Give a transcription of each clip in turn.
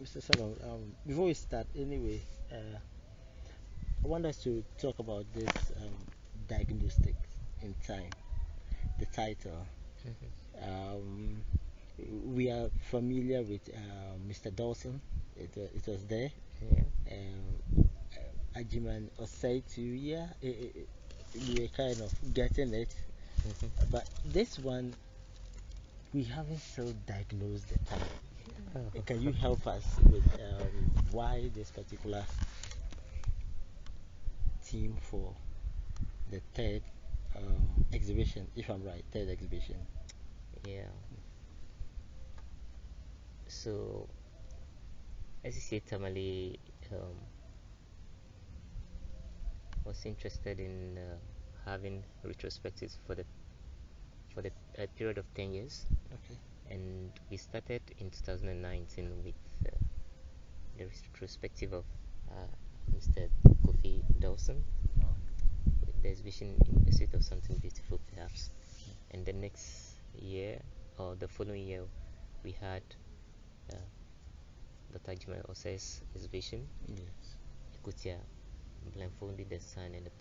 Mr. Selom, before we start, anyway, I want us to talk about this diagnostic in time, the title. Mhm. Um, we are familiar with Mr. Dawson. It was there. Yeah. Ajiman Osei too. Yeah, we were kind of getting it. Mhm. But this one, we haven't still diagnosed the type. Can you Oh. help us with why this particular theme for the third exhibition, if I'm right, third exhibition? Yeah. So SCCA Tamale was interested in having retrospectives for the period of 10 years, Okay. and we started in 2019 with the retrospective of uh, Mr. Kofi Dawson Oh, with the exhibition In Pursuit of Something Beautiful, perhaps. And the next year or the following year, we had uh, Dr. Jimmy Osei's exhibition, yes. Kudjie, Blindfolding the Sun and the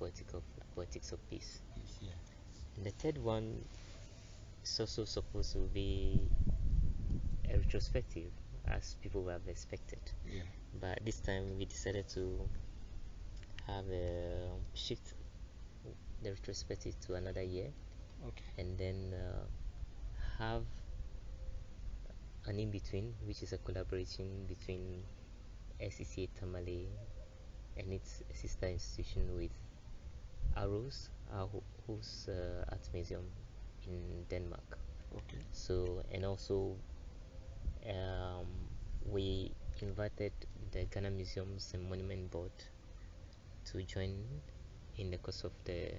Poetics of Peace. Yes, yeah. And the third one is also supposed to be a retrospective, as people would have expected. Yeah. But this time we decided to have a shift the retrospective to another year, Okay. and then have an in between, which is a collaboration between SCCA Tamale and its sister institution with ARoS Aarhus Art Museum in Denmark. Okay. So, and also um, we invited the Ghana Museums and Monument Board to join in the course of the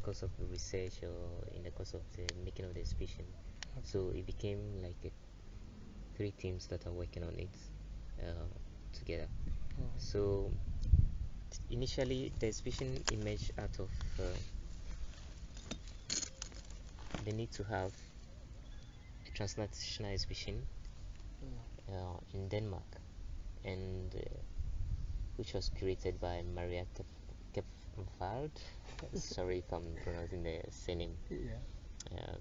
course of the research or in the course of the making of the exhibition. Okay. So it became like three teams that are working on it together. Oh, So initially, the exhibition emerged out of the need to have a transnational exhibition in Denmark, and which was curated by Maria Kepvard. Sorry if I'm pronouncing the surname yeah. uh,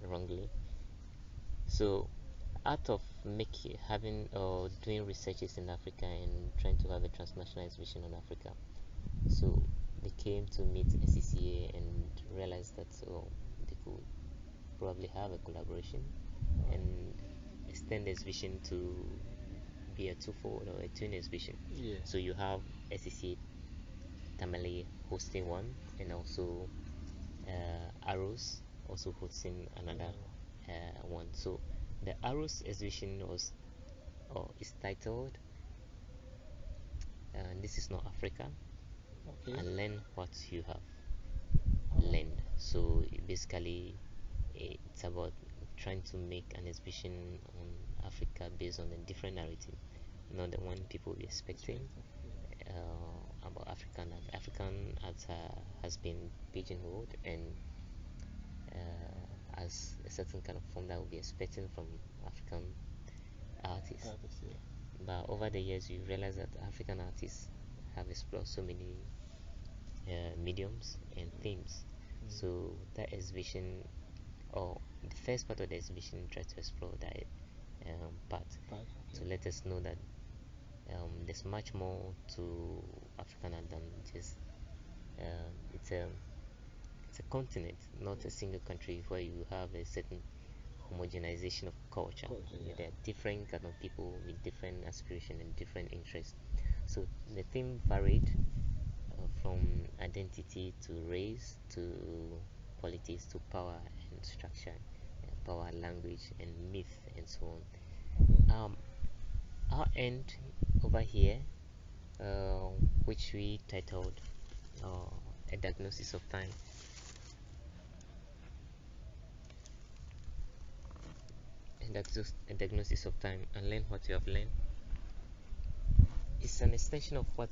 wrongly. So, out of having or doing researches in Africa and trying to have a transnational exhibition on Africa, so they came to meet SCCA and realized that they could probably have a collaboration and extend the exhibition to be a twofold or a twin exhibition. Yeah. So you have SCCA Tamale hosting one, and also ARoS also hosting another one. So the ARoS exhibition was is titled "This is not Africa. Okay. Unlearn what you have Oh, learned." So basically, it's about trying to make an exhibition on Africa based on a different narrative, not the one people were expecting about African art. African art has been pigeonholed and as a certain kind of form that we'll be expecting from African artists. yeah. But over the years, you realize that African artists have explored so many mediums and themes. So that exhibition, or the first part of the exhibition, tried to explore that part But, to okay. let us know that there's much more to African art than just it's a continent, not a single country where you have a certain homogenization of culture. Culture, yeah. There are different kind of people with different aspirations and different interests. So the theme varied from identity to race to politics to power and structure, power, language, and myth, and so on. Our end over here, uh, which we titled A Diagnosis of Time. A diagnosis of time and learn what you have learned. It's an extension of what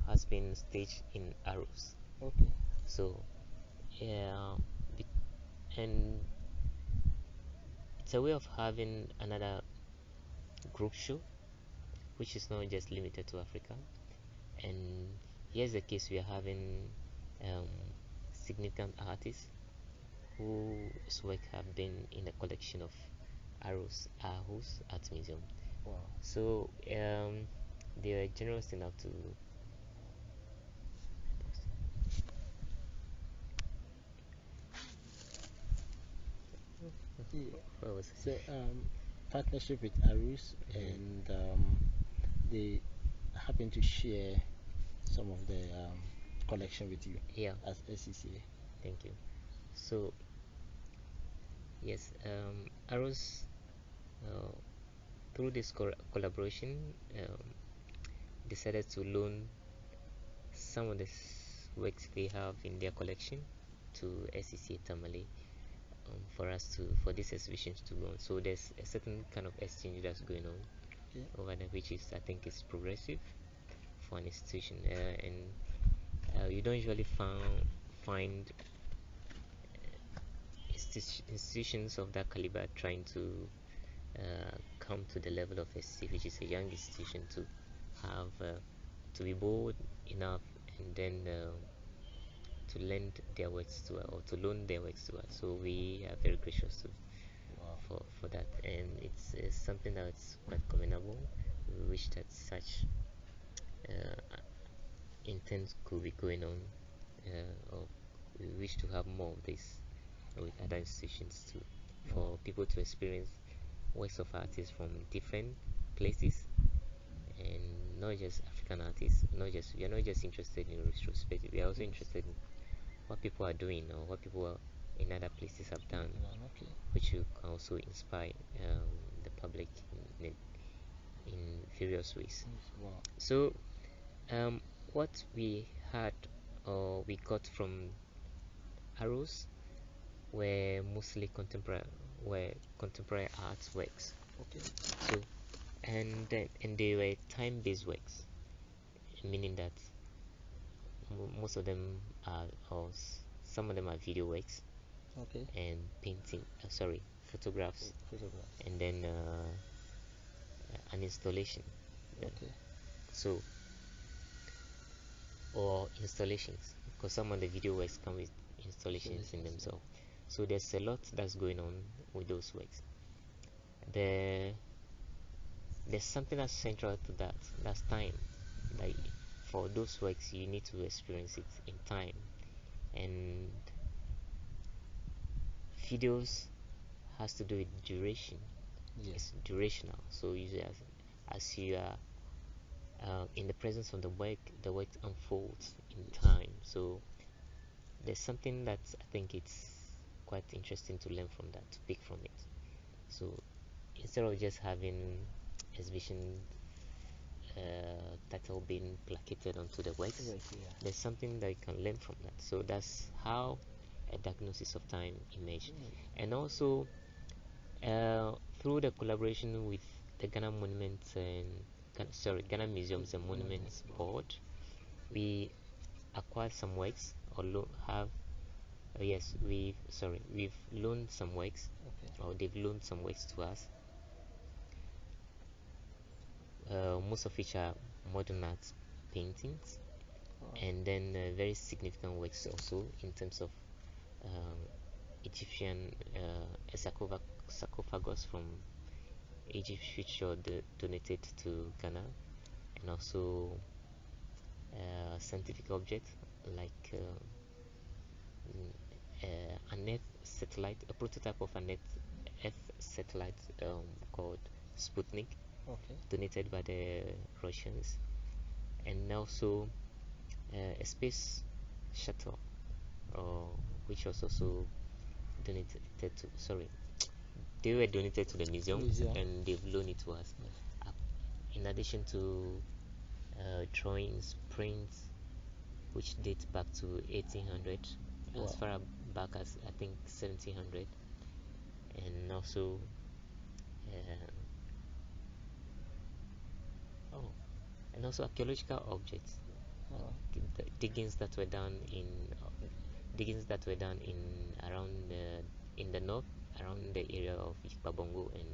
has been staged in ARoS. Okay. So, yeah, and it's a way of having another group show, which is not just limited to Africa. And here's the case: we are having um, significant artists whose work have been in the collection of ARoS Aarhus Art Museum. Wow. So they were generous enough to what was it? So partnership with ARoS, and they happen to share some of the collection with you Yeah, as SCCA. thank you. So yes, ARoS, uh, through this collaboration, decided to loan some of the works they have in their collection to SCCA Tamale, for us to for these exhibitions to go on. So there's a certain kind of exchange that's going on Okay. over there, which is, I think, is progressive for an institution, and you don't usually find institutions of that caliber trying to come to the level of SCCA, which is a young institution, to have to be bold enough and then to lend their works to us, or to loan their works to us. So we are very gracious to, Wow. for that, and it's something that's quite commendable. We wish that such intent could be going on, or we wish to have more of this with other institutions too, for people to experience works of artists from different places, and not just African artists. Not just We are not just interested in retrospective. We are also interested in what people are doing, or what people in other places have done, Okay. which you can also inspire the public in various ways. Wow. So what we had, or we got from ARoS, were mostly contemporary arts works. Okay. So and they were time-based works, meaning that most of them are, or some of them are video works Okay. and painting. Sorry, photographs, Photograph. and then an installation. Okay. So, or installations, because some of the video works come with installations in themselves. So there's a lot that's going on with those works. There's something that's central to that. That's time. Like, for those works, you need to experience it in time, and videos has to do with duration. Yes. It's durational. So usually, as you are in the presence of the work unfolds in time. So there's something that I think it's quite interesting to learn from that, to pick from it. So instead of just having exhibition title being placated onto the works, Right, yeah. there's something that you can learn from that. So that's how a diagnosis of time emerged. And also through the collaboration with the Ghana Monuments and Ghana Museums and Monuments Board, we acquired some works, or yes, we've loaned some works, Okay. or they've loaned some works to us, most of which are modern art paintings, and then very significant works also in terms of Egyptian sarcophagus from Egypt, which were donated to Ghana, and also scientific objects like an Earth satellite, a prototype of an Earth satellite called Sputnik, Okay. donated by the Russians, and also a space shuttle, which was also donated to. Sorry, they were donated to the museum, and they've loaned it to us. Yes. In addition to drawings, prints, which date back to 1800, as far back as I think 1700, and also archaeological objects, diggings that were done in around in the north, around the area of Bongo and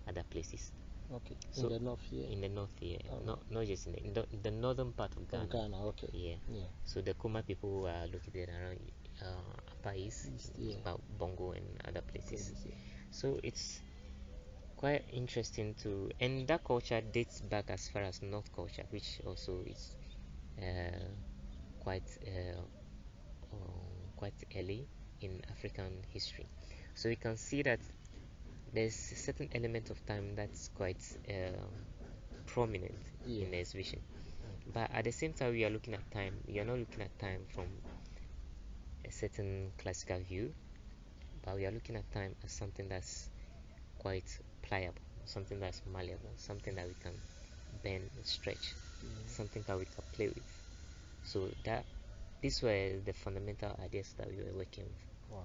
other places. Okay. So in the north here. In the north here, Oh. not just in the northern part of Ghana. Of Ghana. Okay. Yeah. Yeah. So the Kuma people are located around Upper East, yeah. Bongo and other places. Yeah. So it's quite interesting to, and that culture dates back as far as North culture, which also is quite quite early in African history. So we can see that there's a certain element of time that's quite prominent in the exhibition. But at the same time, we are looking at time. We are not looking at time from a certain classical view, but we are looking at time as something that's quite pliable, something that's malleable, something that we can bend and stretch, something that we can play with. So that these were the fundamental ideas that we were working with. Wow.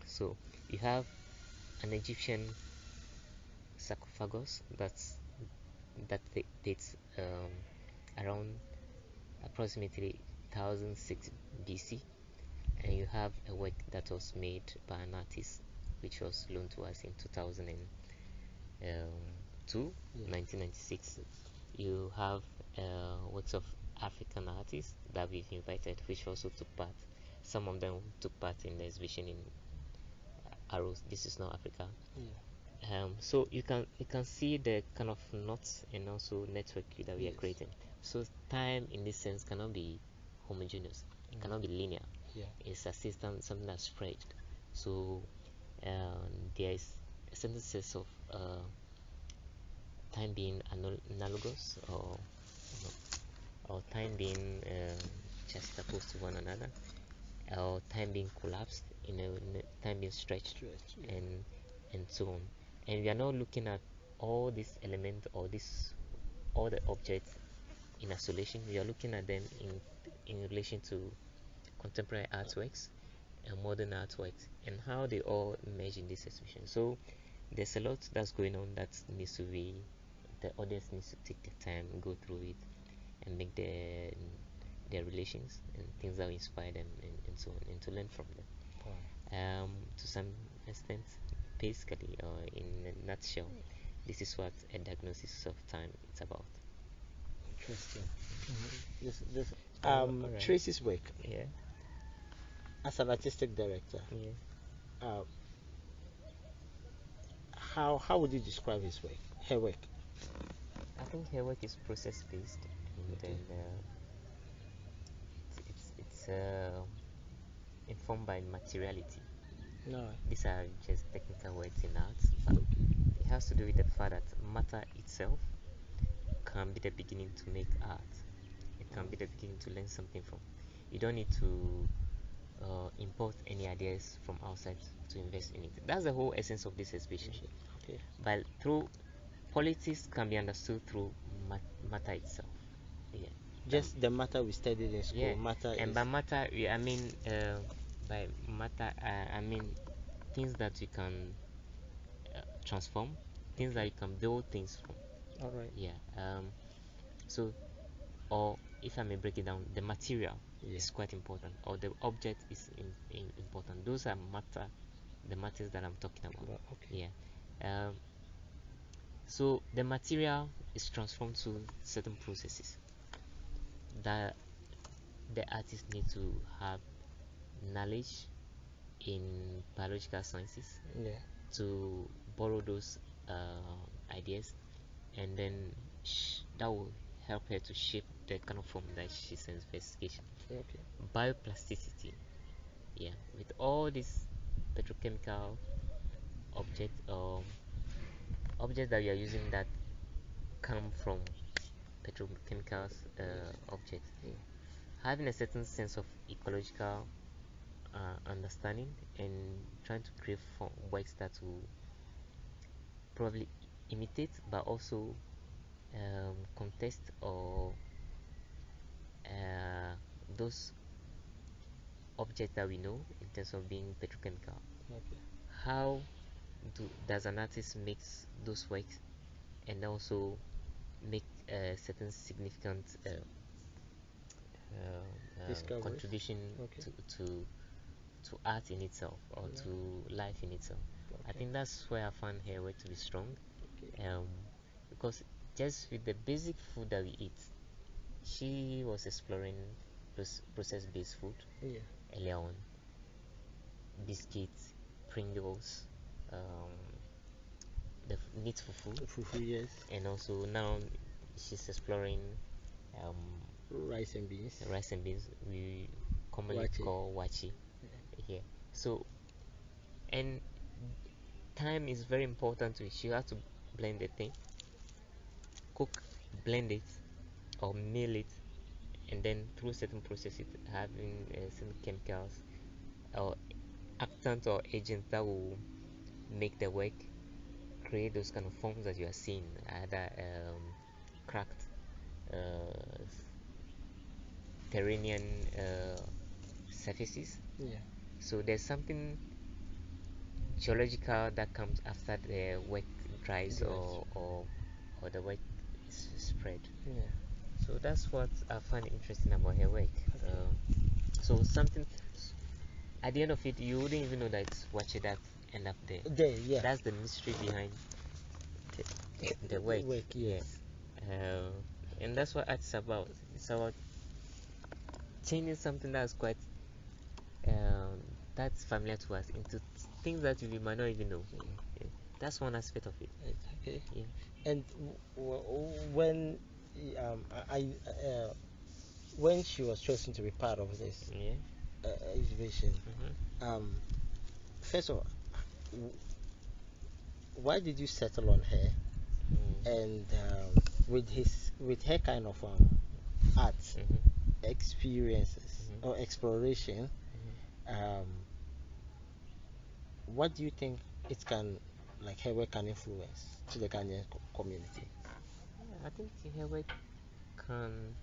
So you have an Egyptian sarcophagus that dates around approximately 1006 BC, and you have a work that was made by an artist which was loaned to us in 2002, 1996. You have works of African artists that we've invited, which also took part. Some of them took part in the exhibition in ARoS. This is not Africa. So you can see the kind of knots and also network that we are creating. So time in this sense cannot be homogeneous. It cannot be linear. It's a system, something that's spread. So there is a certain sense of time being analogous, or time being just opposed to one another, or time being collapsed, time being stretched, and so on. And we are not looking at all these elements or all the objects in isolation. We are looking at them in relation to contemporary artworks and modern artworks and how they all merge in this exhibition. So there's a lot that's going on that needs to be, the audience needs to take the time, go through it, and make their relations and things that will inspire them, and so on, and to learn from them. To some extent, basically, or in a nutshell, this is what a diagnosis of time is about. Interesting. Tracy's work. Yeah. As an artistic director. Yeah. How would you describe his work? Her work. I think her work is process based, and then it's informed by materiality. No. These are just technical words in art, but it has to do with the fact that matter itself can be the beginning to make art. It can be the beginning to learn something from. You don't need to import any ideas from outside to invest in it. That's the whole essence of this exhibition. Okay. But through politics can be understood through matter itself. Yeah. Just the matter we studied in school. Yeah. Matter. And by matter, I mean by matter, I mean things that you can transform, things that you can build things from. All right. Yeah. So, or if I may break it down, the material is quite important, or the object is important. Those are the matters that I'm talking about. Okay. Yeah. So the material is transformed to certain processes that the artist need to have knowledge in biological sciences to borrow those ideas, and then that will help her to shape the kind of form that she's investigation. Okay. Bioplasticity, yeah, with all these petrochemical objects objects that we are using that come from petrochemicals objects, having a certain sense of ecological understanding and trying to create works that will probably imitate but also contest or those objects that we know in terms of being petrochemical. How does an artist make those works and also make a certain significant contribution to art in itself, or to life in itself? I think that's where I found her work to be strong. Because just with the basic food that we eat, she was exploring process-based food earlier on. Biscuits, Pringles, the meat fufu, yes. and also now she's exploring rice and beans. We commonly call wachi here. So, and time is very important to it. She has to blend the thing, cook, blend it, or mill it, and then through certain processes, having some chemicals or actants or agents that will make the work create those kind of forms that you are seeing, either cracked terranean surfaces. So there's something geological that comes after the work dries or the work is spread. So that's what I find interesting about her work. So something at the end of it, you wouldn't even know that it's watching that end up there. That's the mystery behind the work. And that's what art is about. It's about changing something that's quite that's familiar to us into things that we might not even know. That's one aspect of it. And when when she was chosen to be part of this exhibition, first of all, why did you settle on her? And with her kind of art experiences or exploration, what do you think it can, like, her work can influence to the Ghanaian community? I think her work can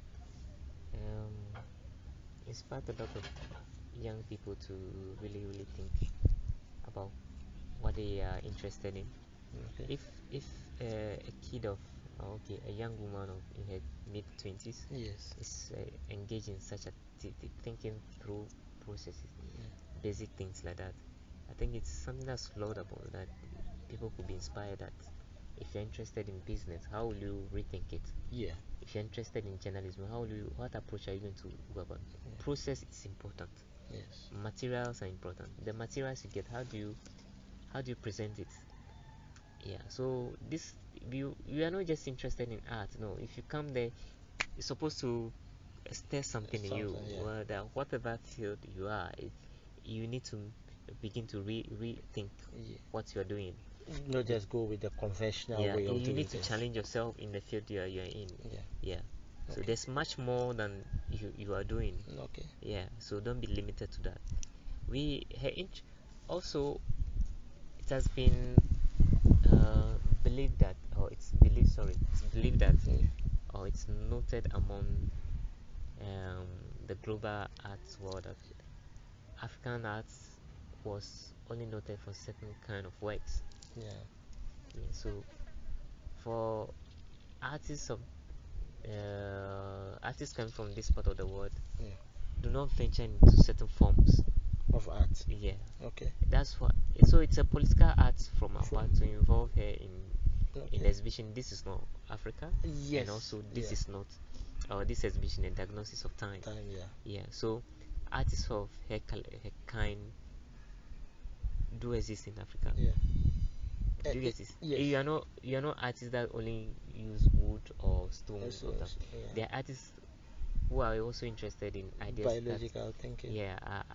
inspire a lot of young people to really think about what they are interested in. If a kid of a young woman in her mid-20s is engaged in such a thinking through processes, basic things like that, I think it's something that's laudable, that people could be inspired. That if you're interested in business, how will you rethink it? If you're interested in journalism, what approach are you going to go about? Process is important. Materials are important. The materials you get, how do you present it? So this, you are not just interested in art. No, if you come there, you're supposed to stir something in you. Whatever field you are, you need to begin to rethink what you are doing. Not just go with the conventional way of doing you need to things. challenge yourself in the field you are in. So there's much more than you are doing. So don't be limited to that. Also, it has been believed that, it's believed that, or it's noted among the global arts world that African arts was only noted for certain kind of works. So for artists coming from this part of the world, do not venture into certain forms of art. That's what. So it's a political art from our part to involve her in the exhibition. This is not Africa, and also this is not, this exhibition, a diagnosis of time. So artists of her kind do exist in Africa. Do you exist? You are not artists that only use wood or stone. There are artists who are also interested in ideas, biological thinking.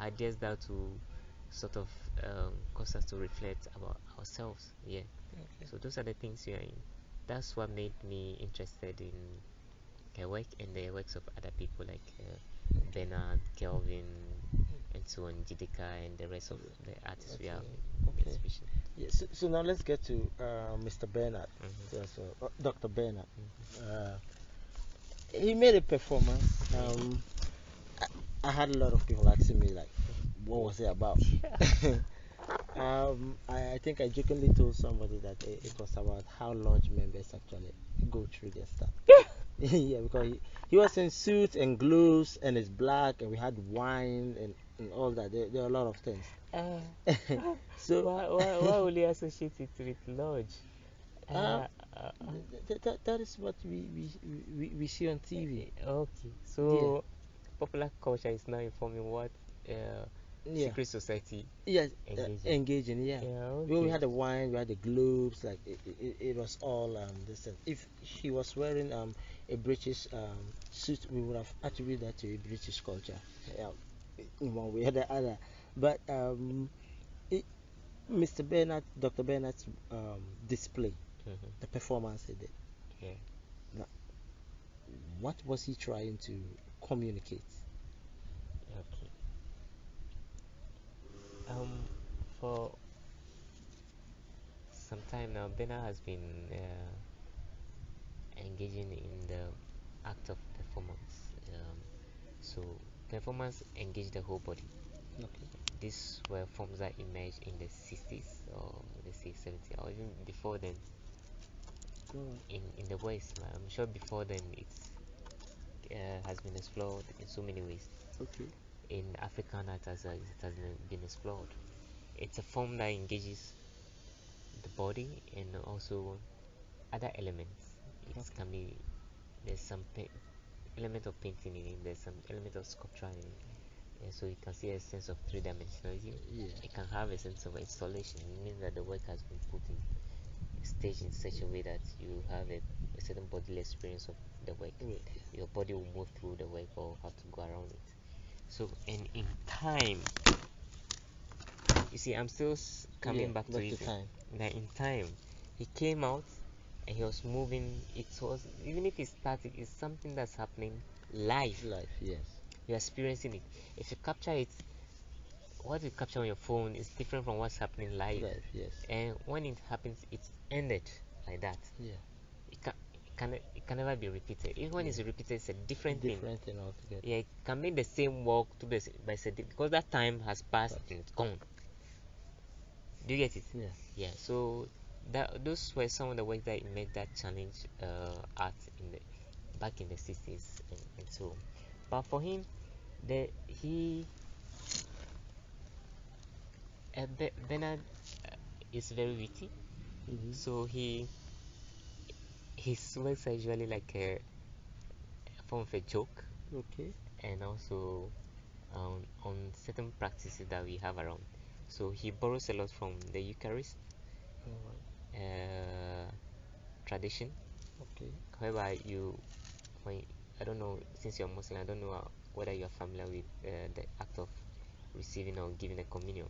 Ideas that to sort of cause us to reflect about ourselves. So those are the things you are in. That's what made me interested in her work and the works of other people like Bernard, Kelvin, and so on, Jideka, and the rest of the artists we have in the exhibition. So now let's get to Mr. Bernard, Dr. Bernard. He made a performance. I had a lot of people asking me, like, what was it about? I think I jokingly told somebody that it was about how lodge members actually go through their stuff. Because he was in suits and gloves and it's black, and we had wine, and and all that. There are a lot of things. Uh, So why will you associate it with lodge? um, Uh, uh, that is what we see on TV. okay, Yeah, so popular culture is now informing what uh, yeah, secret society yes, engaging. engaging. Yeah, Yeah, we okay. had the wine, we had the globes, like it was all this thing. If he was wearing a British suit, we would have attributed that to a British culture, yeah, in one way or the other. But it, Mr. Bernard, Dr. Bernard's display, Mm-hmm. the performance he did. Yeah. Now, what was he trying to communicate? Okay. For some time now, Bernard has been engaging in the act of performance. So performance engage the whole body. Okay. These were forms that emerged in the 60s or let's say 70s or even before then Alright. in the West. I'm sure before then it has been explored in so many ways. Okay. In African art it has been explored. It's a form that engages the body and also other elements. It Okay. can be there's some element of painting in it, there's some element of sculpture in it. And so you can see a sense of three-dimensionality. Yeah. It can have a sense of installation. It means that the work has been put in stage in such a way that you have a certain bodily experience of the work. Wait. Your body will move through the work or have to go around it. So, and in time, you see, I'm still Yeah. coming back to Back to it. time. That in time, he came out and he was moving. It was, even if it's static, it's something that's happening live. Life. Yes. You're experiencing it. If you capture it, what you capture on your phone is different from what's happening live. Life. Yes. And when it happens, it's ended like that. Yeah. It can never be repeated. Even when Yeah. it's repeated, it's a different thing. Different thing altogether. Yeah, it can make the same work to the by because that time has passed and it's gone. Do you get it? Yeah. Yeah. So that those were some of the ways that made that challenge art in the back in the 60s and so. But for him, the he Bernard is very witty. Mm-hmm. So his works are usually like a form of a joke, Okay. and also on certain practices that we have around. So he borrows a lot from the Eucharist Alright. uh, tradition, Okay. whereby when I don't know, since you're Muslim, I don't know whether you're familiar with the act of receiving or giving a communion.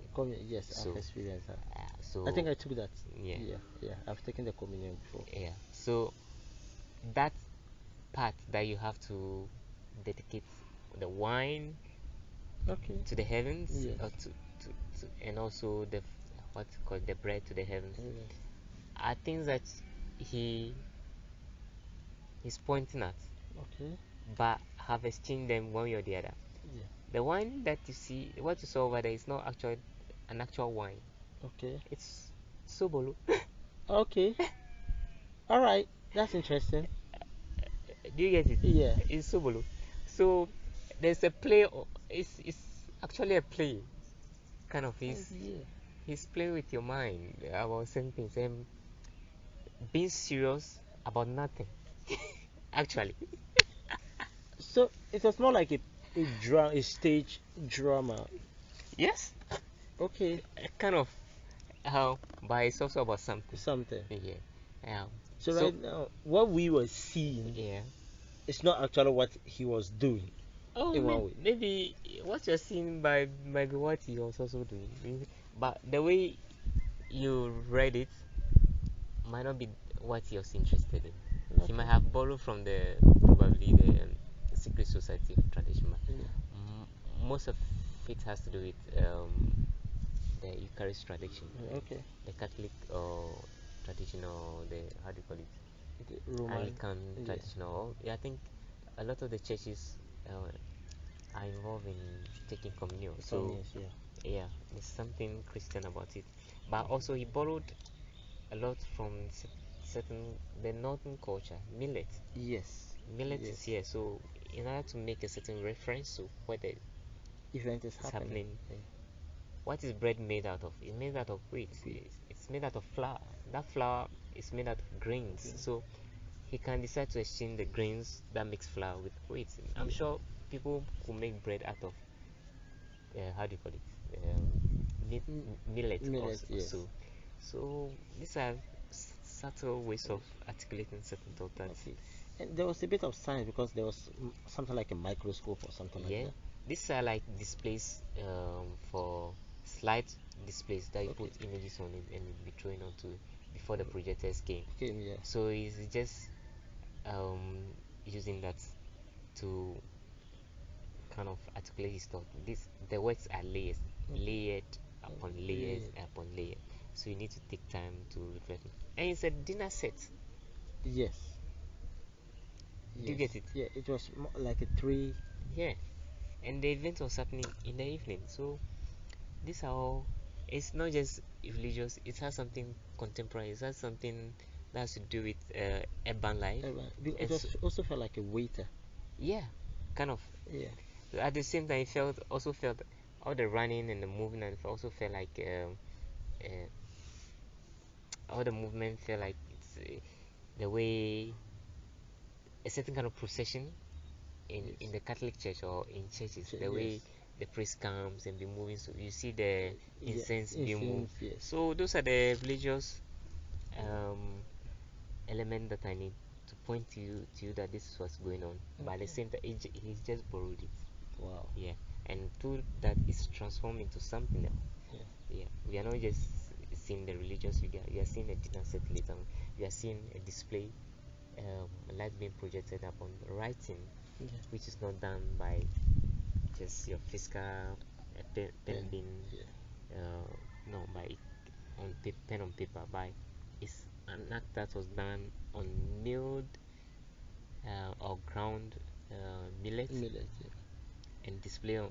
Yes, I've So, experienced that. I so think I took that. yeah, Yeah. Yeah. I've taken the communion before. yeah. So that part that you have to dedicate the wine Okay. to the heavens, Yes. or and also the what's called the bread to the heavens, Yes. are things that he is pointing at, Okay. but have exchanged them one way or the other. Yeah. The wine that you see, what you saw over there, is not actual an actual wine. Okay. It's sobolo. Okay. All right. That's interesting. Do you get it? Yeah. It's sobolo. So there's a play. It's actually a play. Kind of Yeah. he's playing with your mind about certain things and being serious about nothing. Actually, So it was more like a stage drama. yes, Okay. kind of how, but it's also about something. Something. Yeah. So So right now, what we were seeing yeah. is not actually what he was doing Oh, in one way. maybe what you're seeing by might be what he was also doing. But the way you read it might not be what he was interested in. He might Okay. have borrowed from the probably the secret society tradition. But Yeah. most of it has to do with the Eucharist tradition, Okay. the Catholic tradition, or the how do you call it, The Roman. Anglican Yeah. tradition. Or yeah, I think a lot of the churches are involved in taking communion. So Communions. Yeah. yeah, there's something Christian about it. But Okay. also he borrowed a lot from certain the northern culture, millet. Yes. Millet is Yes. here, so in order to make a certain reference to where event is it's happening. happening. What is bread made out of? It's made out of wheat. It's made out of flour. That flour is made out of grains. Okay. So he can decide to exchange the grains that makes flour with wheat. I'm Yeah. sure people could make bread out of how do you call it? Millet Millet, yes. also. So these are subtle ways of articulating certain thoughts. Okay. And there was a bit of science because there was something like a microscope or something like Yeah, that. these are like displays for slide displays that you Okay. put images on it and you'll be throwing onto before the projectors came. Okay, yeah. So it's just um, using that to kind of articulate his thought. The words are layers, layered upon layers upon layer. So you need to take time to reflect. And it's a dinner set. Yes. Do you get it? Yeah, it was like a three. Yeah. And the event was happening in the evening. So these are all, it's not just religious, it has something contemporary, it has something that has to do with urban life. It was also felt like a waiter. Yeah, kind of. Yeah. At the same time, it also felt all the running and the moving, and it also felt like all the movement felt like it's the way a certain kind of procession in the Catholic Church or in churches, the way the priest comes and be moving, so you see the incense being moved. Yes. So those are the religious element that I need to point to you that this is what's going on. But at the same time, he's just borrowed it. Wow. Yeah, and through that is transformed into something else. Yeah, we are not just seeing the religious figure. We are seeing a dinner set later on. We are seeing a display, a light being projected upon writing, which is not done by just your physical pen being no, by on pen on paper, by it's an act that was done on milled or ground millet, and display on,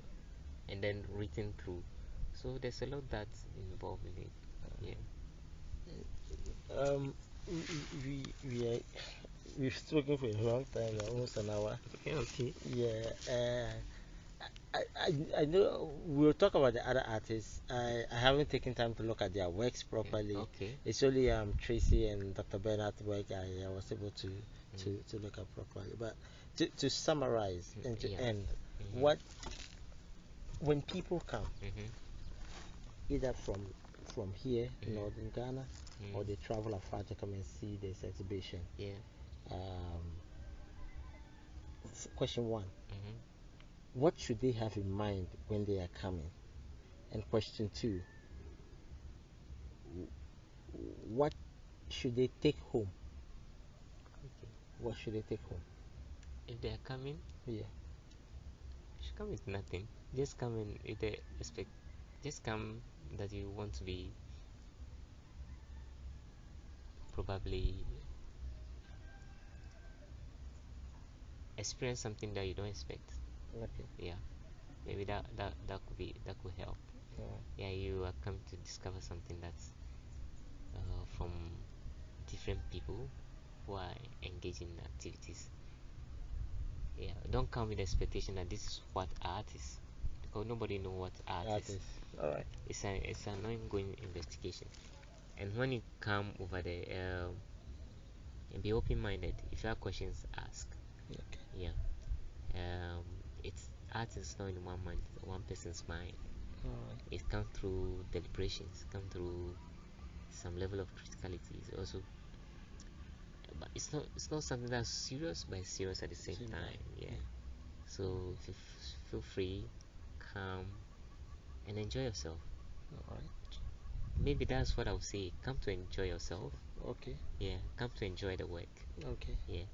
and then written through. So there's a lot that's involved in it. We've spoken for a long time, almost an hour. Okay. Yeah. I know we'll talk about the other artists. I haven't taken time to look at their works properly. Okay. It's only Tracy and Dr. Bernard's work I was able to look at properly. But to summarize and to end, what when people come, either from here, northern Ghana, or they travel afar to come and see this exhibition. Yeah. Question one. What should they have in mind when they are coming? And question two, what should they take home? Okay. What should they take home? If they are coming, yeah, should come with nothing. Just come in with the expect. Just come that you want to be probably experience something that you don't expect. Okay. Yeah. Maybe that could help. Yeah, you are come to discover something that's from different people who are engaged in activities. Yeah, don't come with the expectation that this is what art is, because nobody knows what art is. All right. It's an ongoing investigation, and when you come over there, and be open-minded. If you have questions, ask. Okay. Yeah. It's art is not in one person's mind. It comes through deliberations, come through some level of criticality. It's also, but it's not something that's serious, but it's serious at the same time. Yeah. So if you feel free, come, and enjoy yourself. All right. Maybe that's what I would say. Come to enjoy yourself. Okay. Yeah. Come to enjoy the work. Okay. Yeah.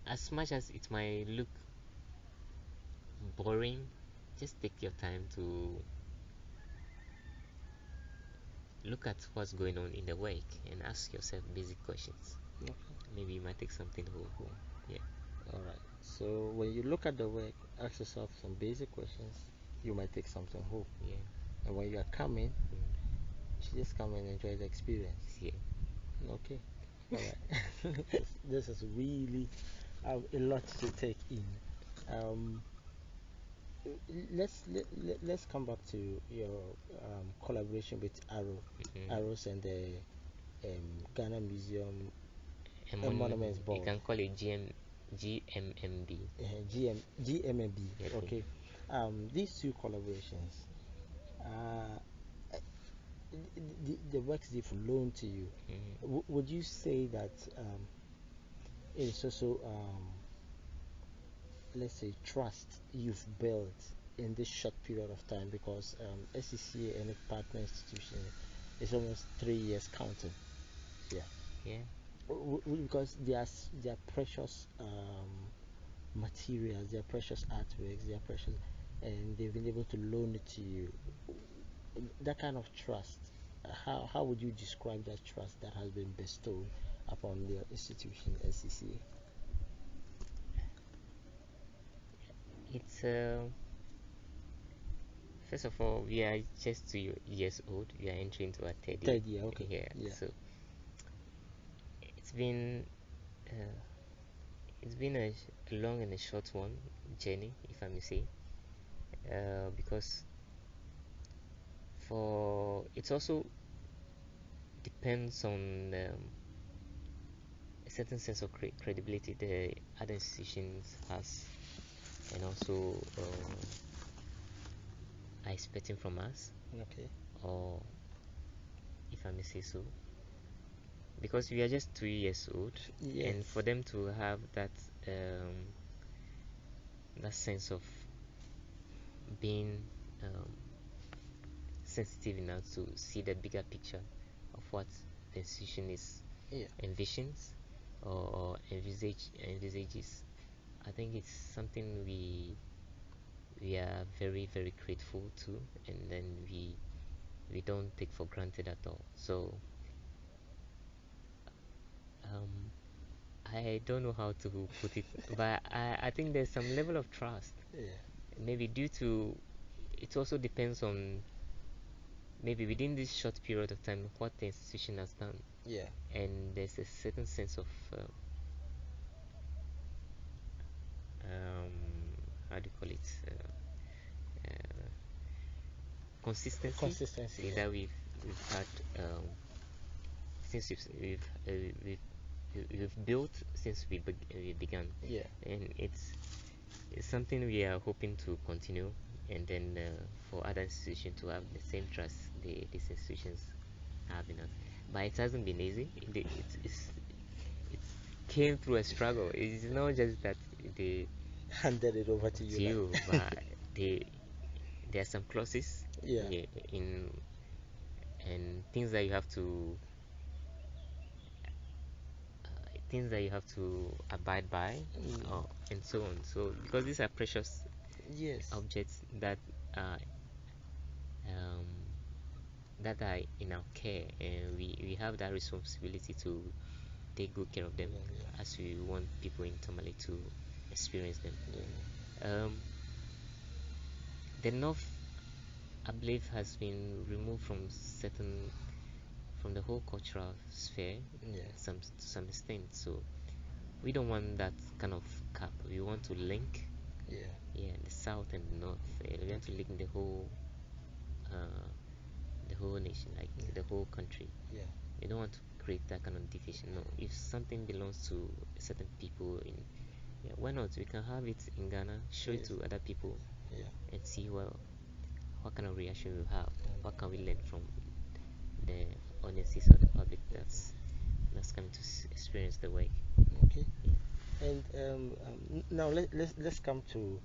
As much as it might look boring, just take your time to look at what's going on in the work and ask yourself basic questions. Okay. Maybe you might take something home. Yeah. All right. So when you look at the work, ask yourself some basic questions. You might take something home. Yeah. And when you are coming, you just come and enjoy the experience. Yeah. Okay. All right. This is really a lot to take in. let's come back to your collaboration with ARoS and the Ghana Museum and Monuments You Board. can call it GMMB. GMMB. Okay. Okay. These two collaborations, uh, the works they've loaned to you, would you say that it is also let's say trust you've built in this short period of time, because SCCA and its partner institution is almost 3 years counting. Yeah. Yeah. Because they are precious materials, they are precious artworks, they are precious, and they've been able to loan it to you. That kind of trust, how would you describe that trust that has been bestowed upon the institution SCCA? It's first of all, we are just 2 years old. We are entering into our third year. Third year, okay. Yeah. So it's been uh, a long and a short one journey, if I may say, because for it also depends on a certain sense of credibility the other institutions has, and also are expecting from us, Okay. or if I may say so, because we are just 2 years old. Yes. And for them to have that that sense of being sensitive enough to see the bigger picture of what the institution is envisions or envisages, I think it's something we are very, very grateful to, and then we don't take for granted at all. So I don't know how to put it, but I think there's some level of trust. Yeah. Maybe due to it also depends on maybe within this short period of time what the institution has done. Yeah. And there's a certain sense of how do you call it? Uh, consistency Yeah. that we've had since we've built since we began. Yeah. And it's something we are hoping to continue, and then for other institutions to have the same trust these institutions have in us. But it hasn't been easy. It came through a struggle. It's not just that they Handed it over to you. but there are some clauses Yeah. in and things that you have to abide by, and so on. So because these are precious Yes. objects um, that are in our care, and we have that responsibility to take good care of them, as we want people in Tamale to experience them. The north, I believe, has been removed from the whole cultural sphere, to some extent. So we don't want that kind of cap. We want to link, the south and the north. We want to link the whole nation, like the whole country. Yeah. We don't want to create that kind of division. No, if something belongs to certain people why not? We can have it in Ghana, show it to other people, and see what kind of reaction we have. What can we learn from the audiences or the public that's coming to experience the work. Okay. And now let's come to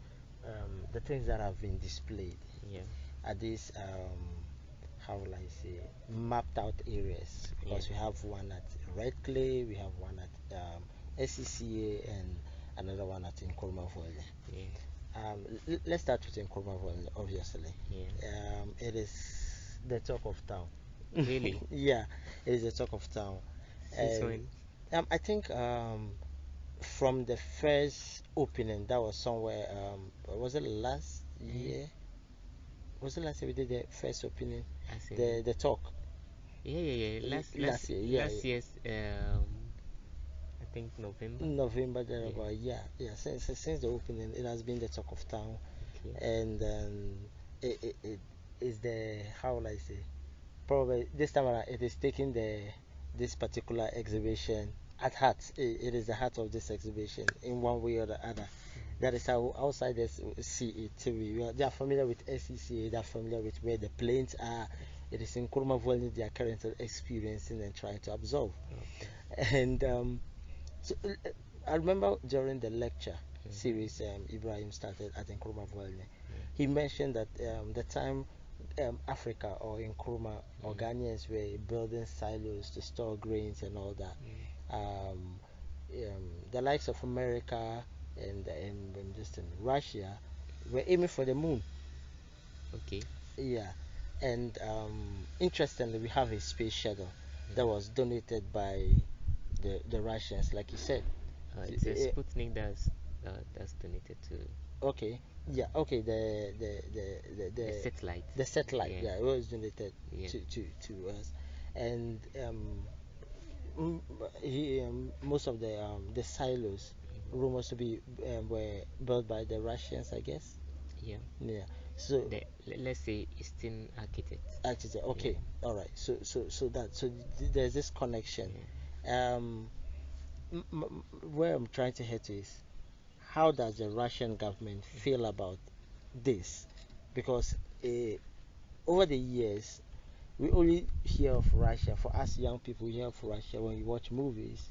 the things that have been displayed. At these how will I say, mapped out areas, because we have one at Red Clay, we have one at SCCA, and another one at Nkrumah Valley. Let's start with Nkrumah Valley, obviously. It is the talk of town. Really? Yeah, it is the talk of town. Since when? I think from the first opening, that was somewhere, was it last year? Was it last year we did the first opening? The talk. Yeah. Last year's I think November. November there about, yeah. Since the opening, it has been the talk of town. and it is the, how will I say, probably this time around it is taking this particular exhibition at heart. It is the heart of this exhibition in one way or the other. That is how outsiders see it too. They are familiar with SCCA, they are familiar with where the planes are. It is in Kurma Valley they are currently experiencing and trying to absorb. And so I remember during the lecture series Ibrahim started at Nkrumah Valley, he mentioned that the time Africa or Nkrumah or Ghanaians were building silos to store grains and all that, um, the likes of America and just in Russia were aiming for the moon. Okay. Yeah, and interestingly, we have a space shuttle that was donated by the Russians, like you said. It's a Sputnik that's donated to. Okay, yeah, okay. The satellite. The satellite, yeah, it was donated Yeah. to us, and most of the silos rumors to be were built by the Russians, I guess. Yeah. Yeah. So let's say Eastern architects. architect. Okay. All right. So there's this connection. Um, where I'm trying to head to is, how does the Russian government feel about this? Because over the years, we only hear of Russia. For us young people, we hear of Russia when we watch movies,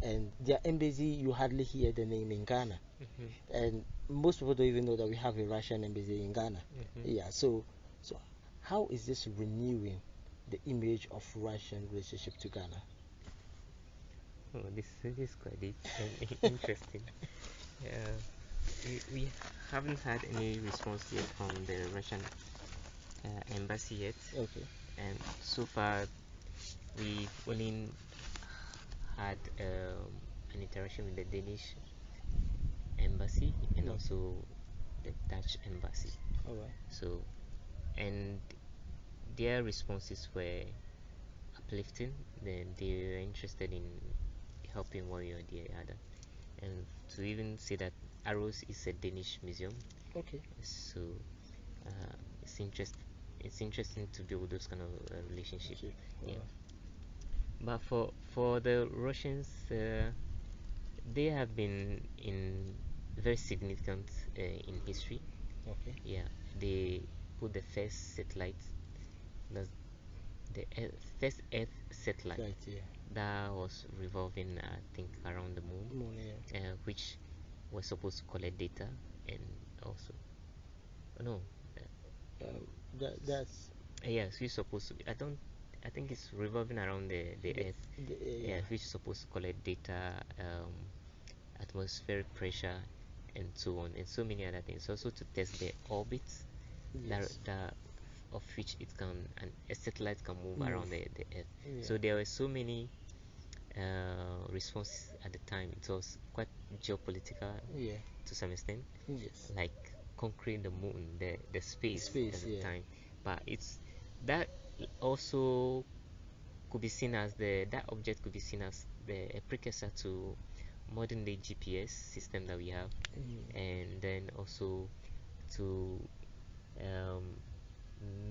and their embassy, you hardly hear the name in Ghana. And most people don't even know that we have a Russian embassy in Ghana. Yeah, so how is this renewing the image of Russian relationship to Ghana? Oh, this is quite interesting. We haven't had any response yet from the Russian embassy yet. Okay. And so far, we've only had an interaction with the Danish embassy and also the Dutch embassy. All right. So, and their responses were uplifting. Then they were interested in helping one way or the other, and to even say that ARoS is a Danish museum. Okay. So it's interesting to build those kind of relationships. Yeah. But for the Russians, they have been in very significant in history. Okay. Yeah, they put the first satellite, that's the first Earth satellite, Right, yeah. that was revolving, I think, around the moon, yeah. Which was supposed to collect data and also no, That's yes, we're supposed to. I think it's revolving around the Earth, yeah. which is supposed to collect data, atmospheric pressure, and so on, and so many other things. Also to test the orbits, Yes. that of which it can, and a satellite can move around the Earth. Yeah. So there were so many responses at the time. It was quite geopolitical, Yeah. to some extent, Yes. like conquering the moon, the space at the yeah. time. But it's that also could be seen as that object could be seen as a precursor to modern day GPS system that we have, and then also to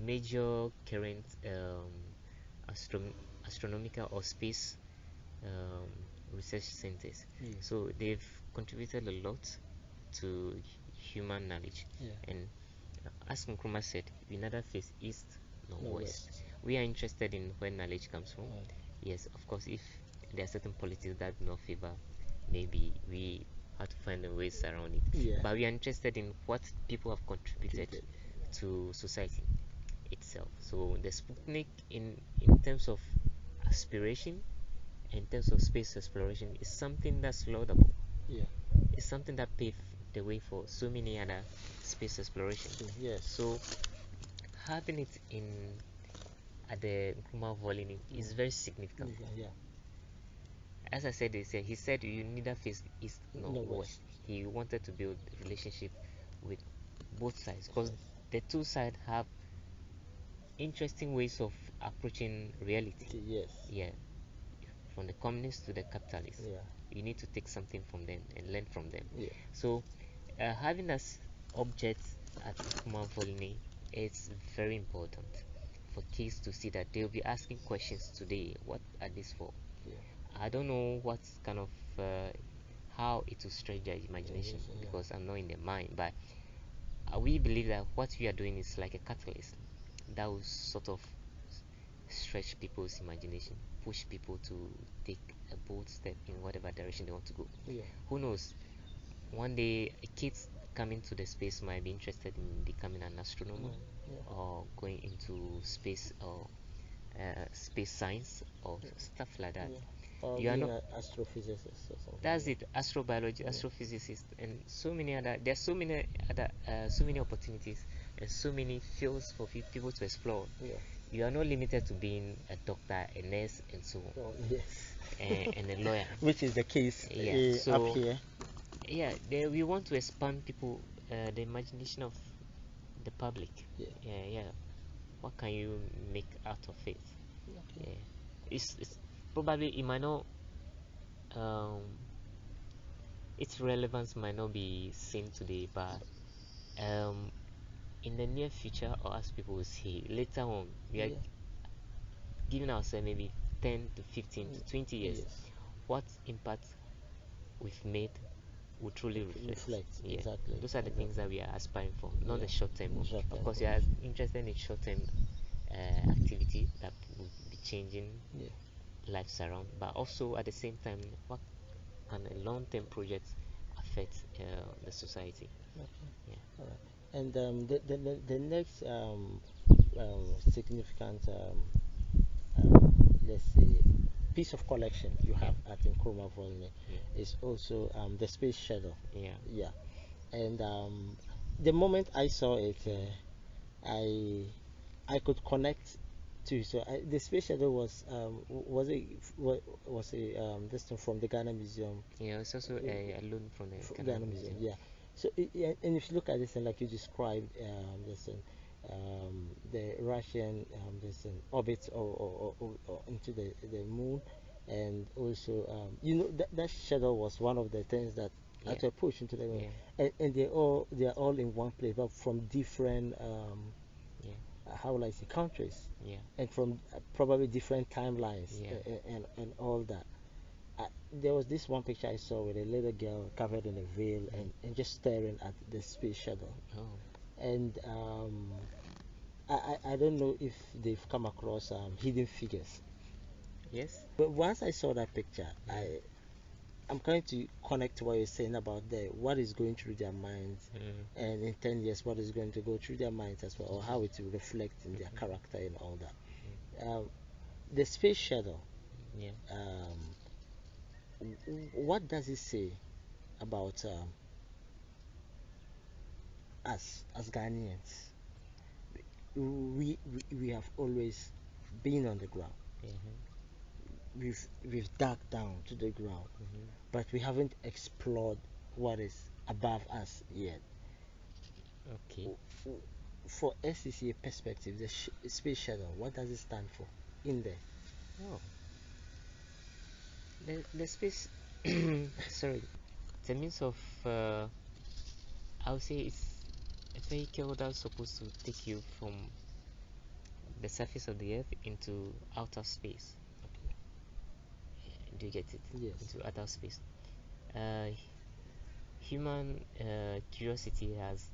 major current astronomical or space research centers. So they've contributed a lot to human knowledge. And as Nkrumah said, we neither face east nor west. We are interested in where knowledge comes from. Yes, of course, if there are certain politics that do not favor, maybe we have to find a ways around it. But we are interested in what people have contributed to society itself. So the Sputnik, in terms of aspiration, in terms of space exploration, is something that's laudable. It's something that paved the way for so many other space exploration. So having it at the Nkrumah Valley is very significant. As I said, he said you neither face east nor west. He wanted to build a relationship with both sides, because the two sides have interesting ways of approaching reality. Yeah, from the communist to the capitalist. You need to take something from them and learn from them. So having us objects at Kumavolini, it's very important for kids to see that they'll be asking questions today. What are these for? Yeah. I don't know what kind of how it will stretch their imagination, Yeah. because I'm not in their mind, but we believe that what we are doing is like a catalyst that will sort of stretch people's imagination, push people to take a bold step in whatever direction they want to go. Yeah. Who knows? One day, kids coming to the space might be interested in becoming an astronomer, or going into space, or space science, or stuff like that. Yeah. Or You are being not. an astrophysicist or something. That's it. Astrobiology, astrophysicist, and so many other. There's so many other, so many opportunities and so many fields for people to explore. Yeah. You are not limited to being a doctor, a nurse, and so on. Oh, yes. And a lawyer. Which is the case so up here. We want to expand people, the imagination of the public. Yeah. What can you make out of it? Okay. Yeah. It's probably it might not its relevance might not be seen today, but in the near future, or as people will say later on, we are giving ourselves maybe 10 to 15 to 20 years. What impact we've made will truly reflect. Yeah. Exactly. Those are the things that we are aspiring for, not the short term. Of course, goals. we are interested in short term activity that will be changing lives around, but also at the same time, what can a long term project affect the society? Okay. Yeah. All right. And the next significant let's say piece of collection you have at Nkrumah Volney is also the space shuttle. Yeah. And the moment I saw it, I could connect to. So the space shuttle was was a this thing from the Ghana Museum. Yeah, it's also a loan from the Ghana Museum. Yeah. So and if you look at this and like you described, this the Russian this orbit or into the moon, and also you know that shuttle was one of the things that had to push into the moon, and they are all in one place, but from different how will I say countries, and from probably different timelines, and all that. There was this one picture I saw with a little girl covered in a veil and just staring at the space shuttle. And I don't know if they've come across hidden figures. Yes. But once I saw that picture, I'm trying to connect to what you're saying about what is going through their minds, and in 10 years, what is going to go through their minds as well, or how it will reflect in their character and all that. The space shuttle, what does it say about us as Ghanaians? We have always been on the ground. We've dug down to the ground, but we haven't explored what is above us yet. Okay. For SCCA perspective, the space shuttle, what does it stand for in there? Oh, the space. Sorry, the means of. I would say it's a vehicle that's supposed to take you from the surface of the earth into outer space. Okay. Do you get it? Yes. Into outer space. Human curiosity has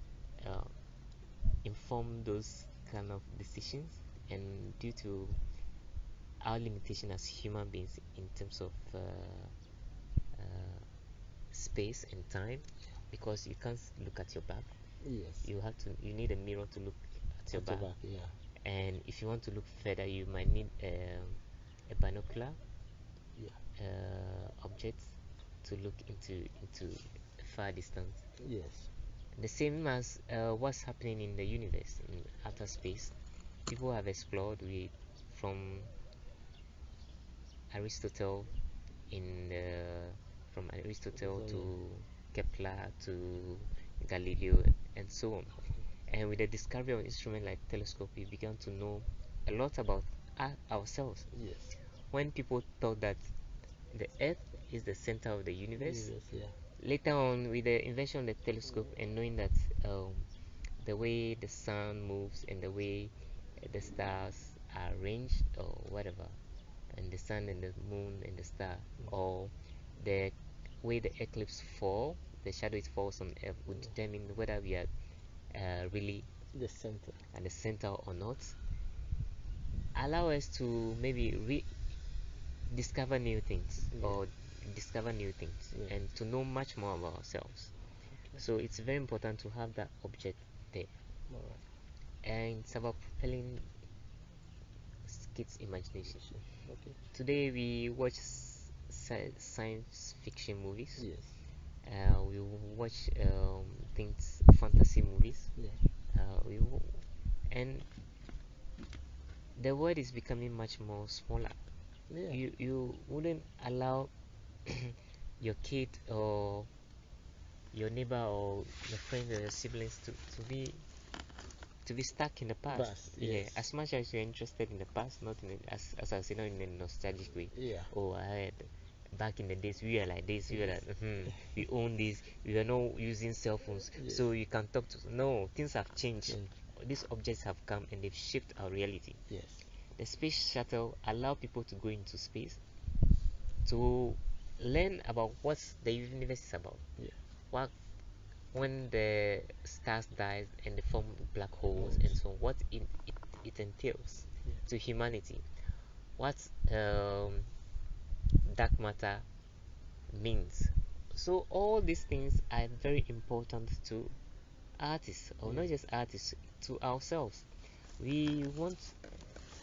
informed those kind of decisions, and due to our limitation as human beings in terms of space and time, because you can't look at your back. Yes. You need a mirror to look at your back. Yeah. And if you want to look further, you might need a binocular object to look into a far distance. Yes. The same as what's happening in the universe, in outer space. People have explored from Aristotle from Aristotle to Kepler to Galileo and so on. And with the discovery of instruments like telescope, we began to know a lot about ourselves. Yes. When people thought that the Earth is the center of the universe, Yeah. later on with the invention of the telescope and knowing that the way the sun moves and the way the stars are arranged or whatever, and the sun and the moon and the star, or the way the eclipse fall, the shadow it falls on Earth would determine whether we are really the center at the center or not. Allow us to maybe discover new things or discover new things and to know much more about ourselves. So it's very important to have that object there. And it's about propelling kids' imagination. Today we watch science fiction movies. We watch things, fantasy movies. And the world is becoming much more smaller. You wouldn't allow your kid or your neighbor or your friends or your siblings to be stuck in the past. As much as you're interested in the past, not in as I say, not in a nostalgic way. Oh, I had back in the days we were like this, we were like we own this, we were not using cell phones, so you can talk to. No, things have changed. These objects have come and they've shaped our reality. The space shuttle allow people to go into space to learn about what the universe is about. What when the stars dies and they form black holes and so on, what it entails to humanity, what dark matter means. So all these things are very important to artists, or not just artists, to ourselves. We want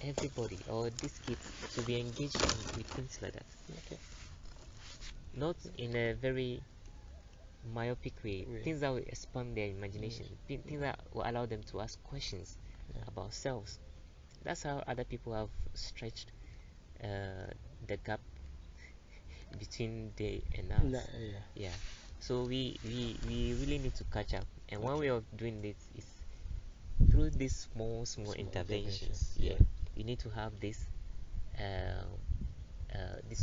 everybody or these kids to be engaged with things like that. Not in a very myopic way. Things that will expand their imagination, things that will allow them to ask questions about selves. That's how other people have stretched the gap between they and us. So we really need to catch up, and one way of doing this is through these small interventions. You need to have this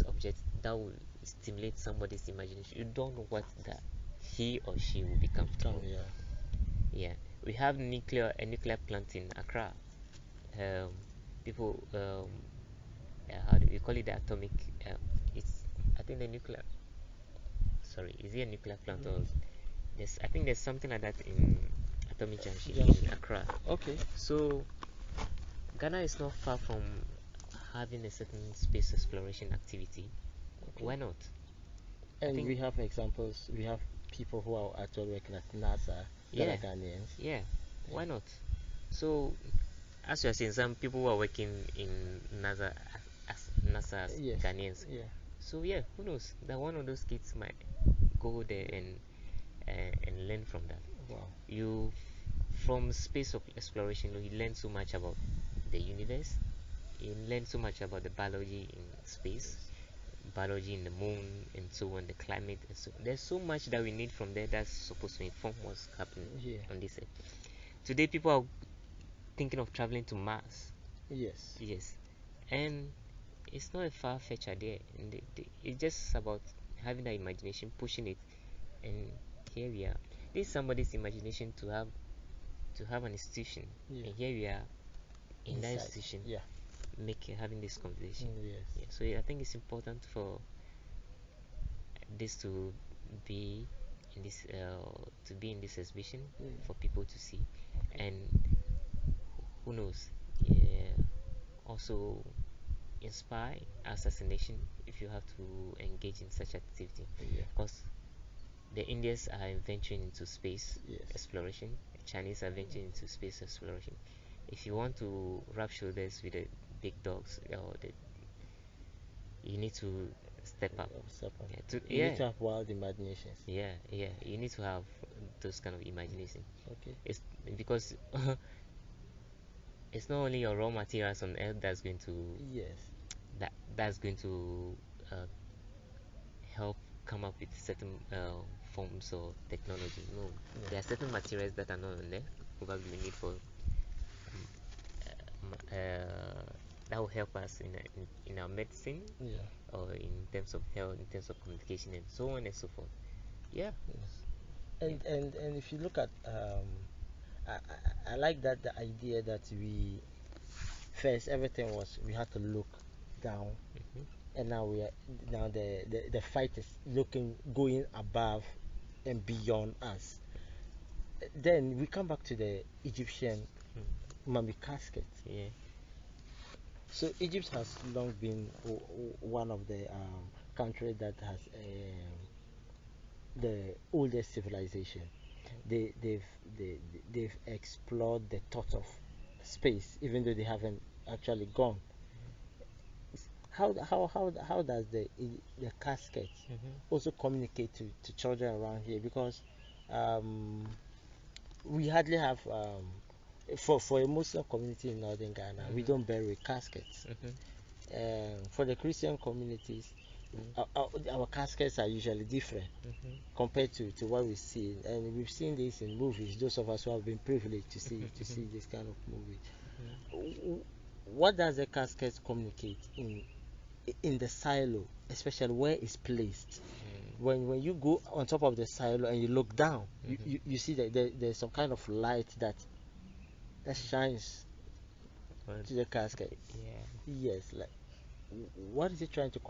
object that will stimulate somebody's imagination. You don't know what that he or she will become. We have a nuclear plant in Accra. People how do we call it, the atomic it's, I think, the nuclear, sorry, is it a nuclear plant or I think there's something like that in Atomic Junction in Accra. So Ghana is not far from having a certain space exploration activity. Why not? And we have examples. We have people who are actually working at NASA that are Ghanaians. Why not? So, as you are saying, some people who are working in NASA as Ghanaians. So who knows? That one of those kids might go there and learn from that. You, from space of exploration, you learn so much about the universe. You learn so much about the biology in space, biology in the moon, and so on, the climate, and so there's so much that we need from there that's supposed to inform what's happening on this earth. Today, people are thinking of traveling to Mars. And it's not a far-fetched idea. It's just about having that imagination, pushing it, and here we are. This is somebody's imagination to have an institution, and here we are in that institution, having this conversation. So I think it's important for this to be in this exhibition for people to see, and who knows, also inspire us as a nation if you have to engage in such activity, because the Indians are venturing into space exploration, the Chinese are venturing into space exploration. If you want to rub shoulders with the big dogs, you need to step up. You need to have wild imaginations. You need to have those kind of imagination. It's because it's not only your raw materials on earth that's going to that's going to help come up with certain forms of technology. No, there are certain materials that are not on there. Probably we need for that will help us in our medicine, or in terms of health, in terms of communication, and so on and so forth. And if you look at I like that the idea that we first everything was we had to look down, Mhm. and now we are now the fight is looking going above and beyond us. Then we come back to the Egyptian Mm. mummy casket. Yeah. So Egypt has long been one of the countries that has the oldest civilization. They, they've they, they've explored the thought of space, even though they haven't actually gone. How does the casket Mhm. also communicate to children around here? Because um, we hardly have for a Muslim community in northern Ghana, we Mhm. don't bury caskets. Mhm. For the Christian communities, Mhm. our caskets are usually different Mhm. compared to what we see, and we've seen this in movies. Those of us who have been privileged to Mhm. see this kind of movie. Mhm. What does the casket communicate in the silo, especially where it's placed? When you go on top of the silo and you look down, Mhm. you see that there's some kind of light that shines Well, to the casket. yeah. Yes, like what is it trying to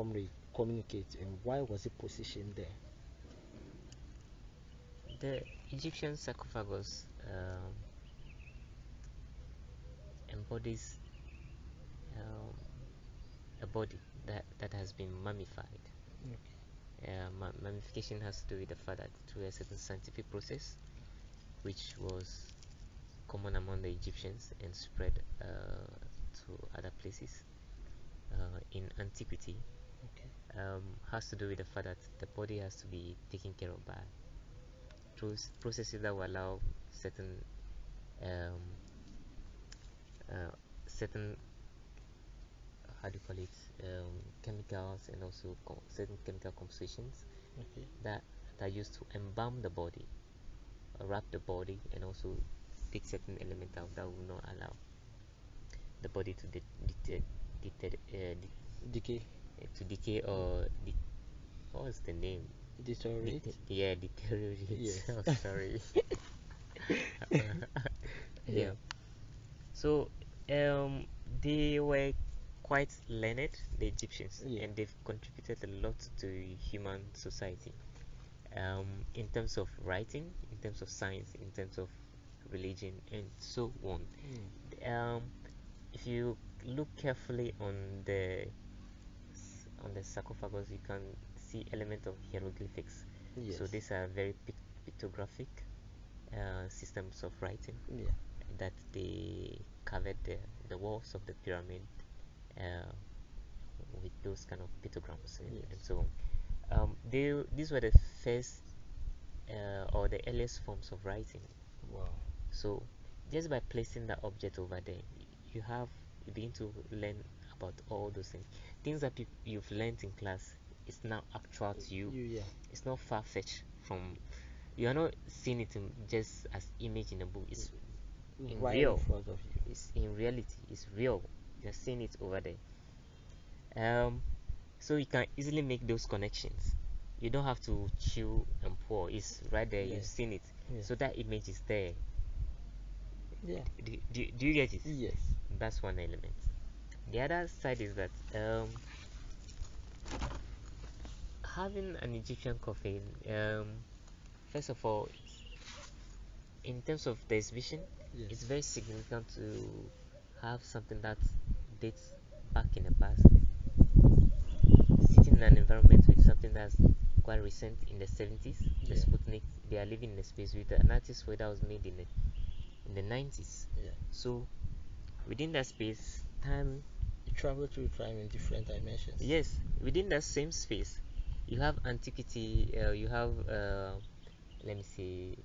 communicate, and why was it positioned there? The Egyptian sarcophagus embodies um, a body that has been mummified. Mummification has to do with the fact that through a certain scientific process, which was common among the Egyptians and spread to other places in antiquity, Okay. has to do with the fact that the body has to be taken care of by through processes that will allow certain um, certain how do you call it chemicals and also certain chemical compositions Okay. that are used to embalm the body, wrap the body, and also take certain elements out that will not allow the body to Decay. to decay or what was the name? Deteriorate. Yeah, deteriorate. Yes. Oh, sorry. Yeah. Yeah. So, they were quite learned, the Egyptians, Yeah. and they've contributed a lot to human society. In terms of writing, in terms of science, in terms of religion, and so on. Um, if you look carefully on the sarcophagus, you can see element of hieroglyphics. Yes. So these are very pictographic systems of writing Yeah. that they covered the walls of the pyramid uh, with those kind of pictograms and Yes. so on. These were the first or the earliest forms of writing. Wow. So just by placing that object over there, you have you begin to learn about all those things that you've learned in class. It's now actual to you. Yeah. It's not far fetched from. You are not seeing it just as image in a book. It's in Right in real. front of you. It's in reality. It's real. You're seeing it over there. Um, so you can easily make those connections. You don't have to chew and pour. It's right there. Yeah. You've seen it. Yeah. So that image is there. Yeah. Do you get it? Yes. That's one element. The other side is that having an Egyptian coffin, first of all, in terms of the exhibition, Yes. it's very significant to have something that dates back in the past, sitting in an environment with something that's quite recent in the 70s. The Yeah. Sputnik, they are living in a space with an artist that was made in the 90s. Yeah. So within that space, time. You travel through time in different dimensions. Yes, within that same space, you have antiquity, you have, let me see,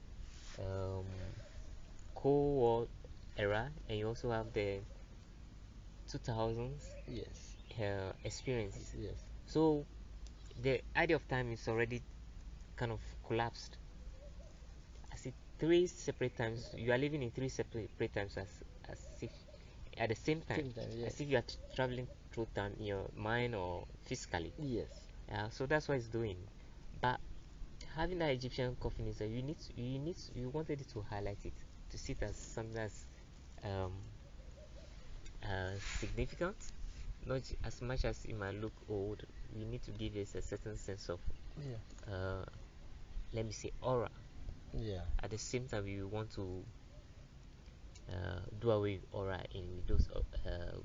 um, Cold War era, and you also have the 2000s Yes. experiences. Yes. So the idea of time is already kind of collapsed. I see three separate times. You are living in three separate times as if at the same time, Same time. Yes. as if you are traveling through time in your mind or physically. Yes. So that's what it's doing. But having that Egyptian coffin is that you wanted it to highlight it, to see it as something that's um, significant, not as much as it might look old. We need to give it a certain sense of let me say aura. At the same time, we want to do away with aura in those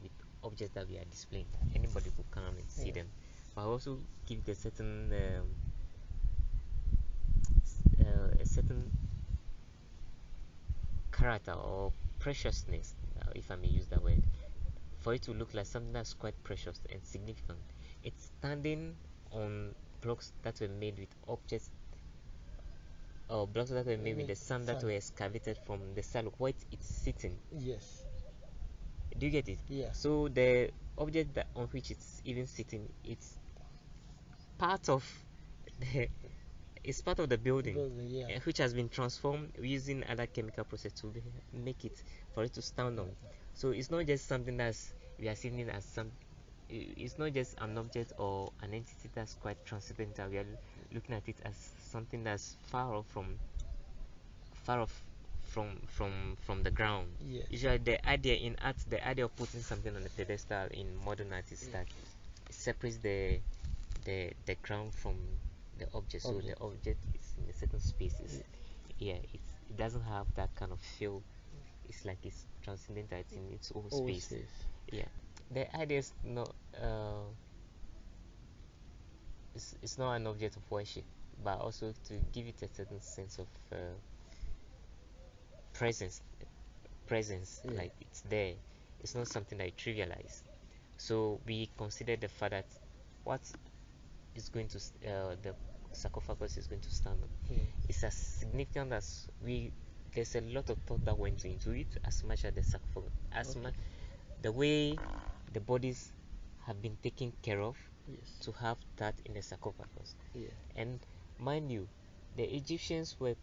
with objects that we are displaying. Anybody could come and see them, but also give it a certain character or preciousness, if I may use that word, for it to look like something that's quite precious and significant. It's standing on blocks that were made with objects or blocks that were made with the sand that were excavated from the silo where it's sitting. Yes. Do you get it? Yeah. So the object that on which it's even sitting, it's part of the it's part of the building, yeah. which has been transformed using other chemical process to make it for it to stand on. So it's not just something that's we are seeing it as some. It's not just an object or an entity that's quite transcendental. We are looking at it as something that's far off from the ground. Yes. Usually, the idea in art, the idea of putting something on a pedestal in modern art is that it separates the ground from the object. So the object is in a certain spaces. Yeah, it doesn't have that kind of feel. It's like it's transcendental. It's in its own space. Yeah, the idea is not it's not an object of worship, but also to give it a certain sense of presence. Like it's there. It's not something that I trivialize. So we consider the fact that what is going to the sarcophagus is going to stand on. It's as significant as we. There's a lot of thought that went into it, as much as the sarcophagus, as much the way the bodies have been taken care of to have that in the sarcophagus. And mind you, the Egyptians were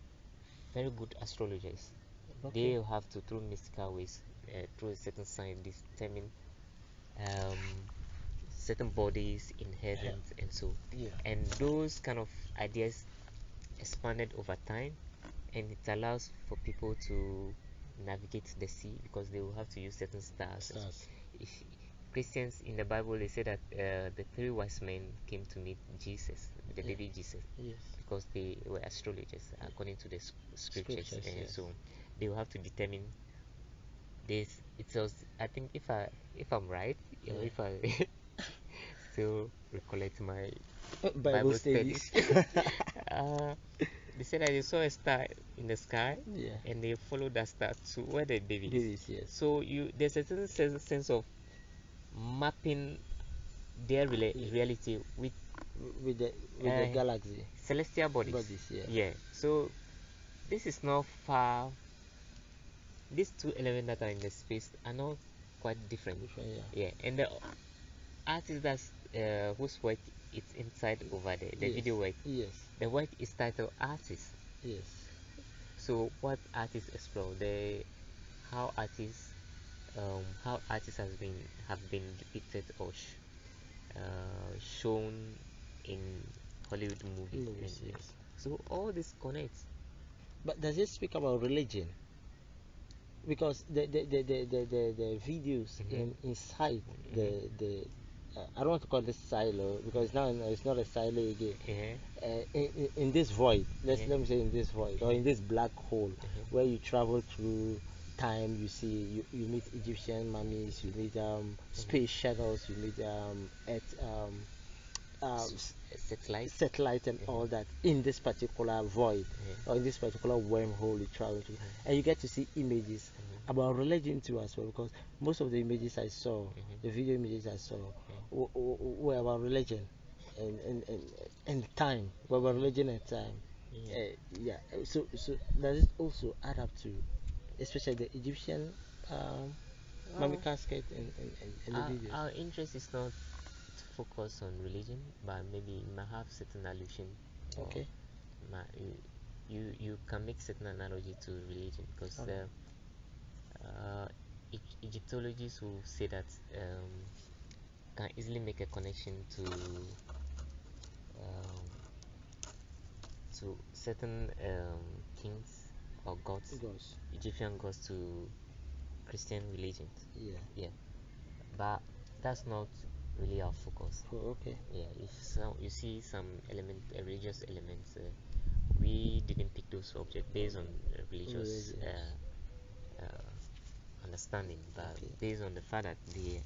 very good astrologers. They have to, through mystical ways, through a certain sign, determine certain bodies in heaven and so. And those kind of ideas expanded over time, and it allows for people to navigate the sea because they will have to use certain stars. If Christians in the Bible, they say that the three wise men came to meet Jesus, the baby Jesus, because they were astrologers according to the scriptures, and so they will have to determine this. It was, I think, if I'm right, if I still recollect my Bible studies. They said that they saw a star in the sky, and they followed that star to where the baby is. So there's a certain sense of mapping their reality with the galaxy, celestial bodies. So this is not far. These two elements that are in the space are not quite different. And the artist that's whose work is inside over there, the video work. The work is titled Artist. So what artists explore, how artists have been depicted or shown in Hollywood movies. So all this connects. But does it speak about religion? Because the videos inside the I don't want to call this silo because now it's not a silo again. In this void, let me say in this void or in this black hole where you travel through time, you see you meet Egyptian mummies, you meet space shuttles, you meet Earth satellite and all that in this particular void or in this particular wormhole you travel to, and you get to see images about religion too as well, because most of the images I saw, the video images I saw, were about religion and time, were about religion and time. So does it also add up to, especially the Egyptian mummy casket and the videos? Our interest is not focus on religion, but maybe you might have certain allusion. You can make certain analogy to religion because Egyptologists will say that can easily make a connection to certain kings or gods, Gods. Egyptian gods to Christian religions. Yeah. But that's not really our focus. Oh, okay. Yeah, if you see some religious elements, we didn't pick those objects based on religious understanding, but Okay. based on the fact that they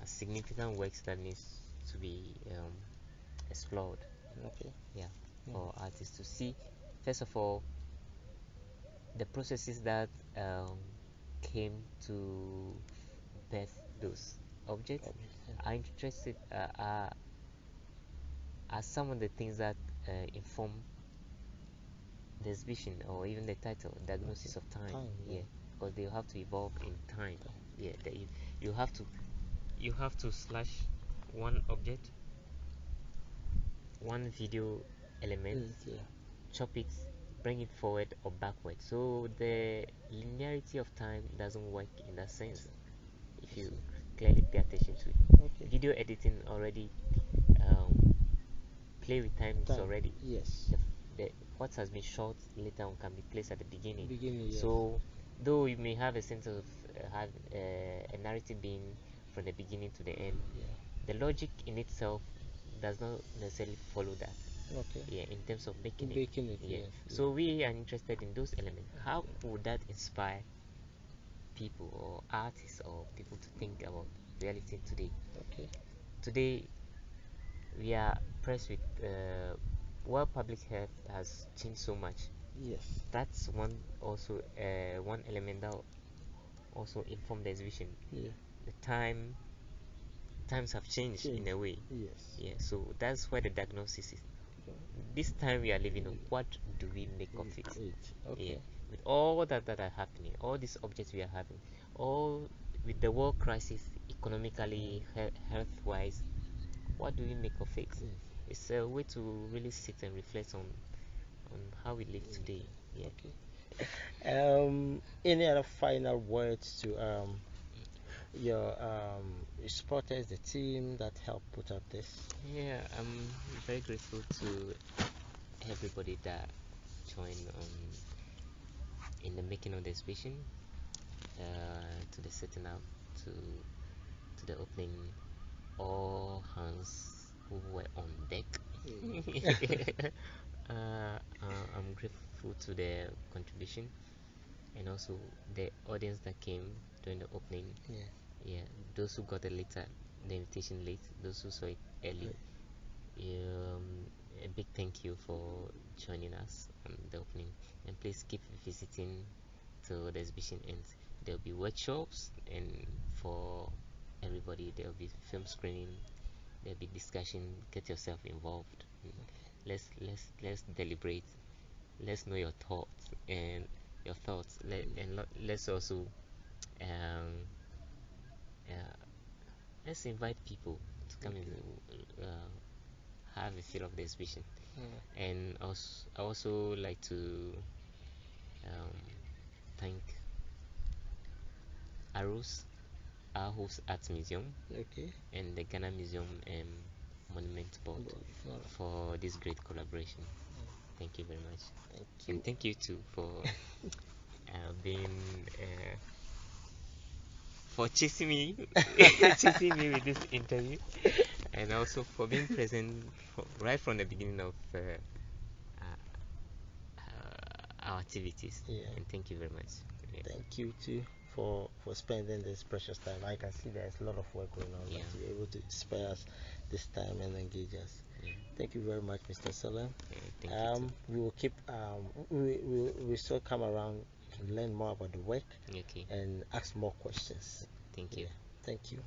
are significant works that needs to be explored. Okay. Yeah, for artists to see. First of all, the processes that came to birth those objects are interested are some of the things that inform the exhibition or even the title, Diagnosis of Time. Yeah, because they have to evolve in time. Yeah, you have to slash one object, one video element, chop it, bring it forward or backward. So the linearity of time doesn't work in that sense if you clearly pay attention to it. Okay. Video editing already play with time already. Yes. What has been shot later on can be placed at the beginning. Yes. So though you may have a sense of have a narrative being from the beginning to the end, the logic in itself does not necessarily follow that. Okay. Yeah, in terms of making it. Yes. So we are interested in those elements. How would that inspire people or artists or people to think about reality today? Okay. Today we are pressed with public health has changed so much. Yes. That's one element that also informed the exhibition. Yeah. The times have changed in a way. Yes. Yeah, so that's where the diagnosis is. This time we are living in, what do we make of it? Okay. Yeah, with all that are happening, all these objects we are having, all with the world crisis, economically, health wise, what do we make of it? It's a way to really sit and reflect on how we live today. Yeah. Okay. Any other final words to your supporters, the team that helped put up this? Yeah, I'm very grateful to everybody that joined in the making of the exhibition, to the setting up, to the opening, all hands who were on deck. I'm grateful to the contribution and also the audience that came during the opening. Yeah, those who got the invitation late, those who saw it early. A big thank you for joining us on the opening, and please keep visiting till the exhibition ends. There'll be workshops, and for everybody there'll be film screening, there'll be discussion. Get yourself involved. Let's deliberate. Let's know your thoughts and let's also let's invite people to come and have a feel of the exhibition. And I also like to thank ARoS Aarhus Art Museum and the Ghana Museum and Monument Board for this great collaboration. Thank you very much. And thank you too for being for chasing me with this interview, and also for being present right from the beginning of our activities. And thank you very much. Thank you too for spending this precious time. I can see there's a lot of work going on, but to be able to spare us this time and engage us. Thank you very much, Mr. Selom. Thank you we will keep we still come around to learn more about the work Okay. and ask more questions. Thank you. Thank you.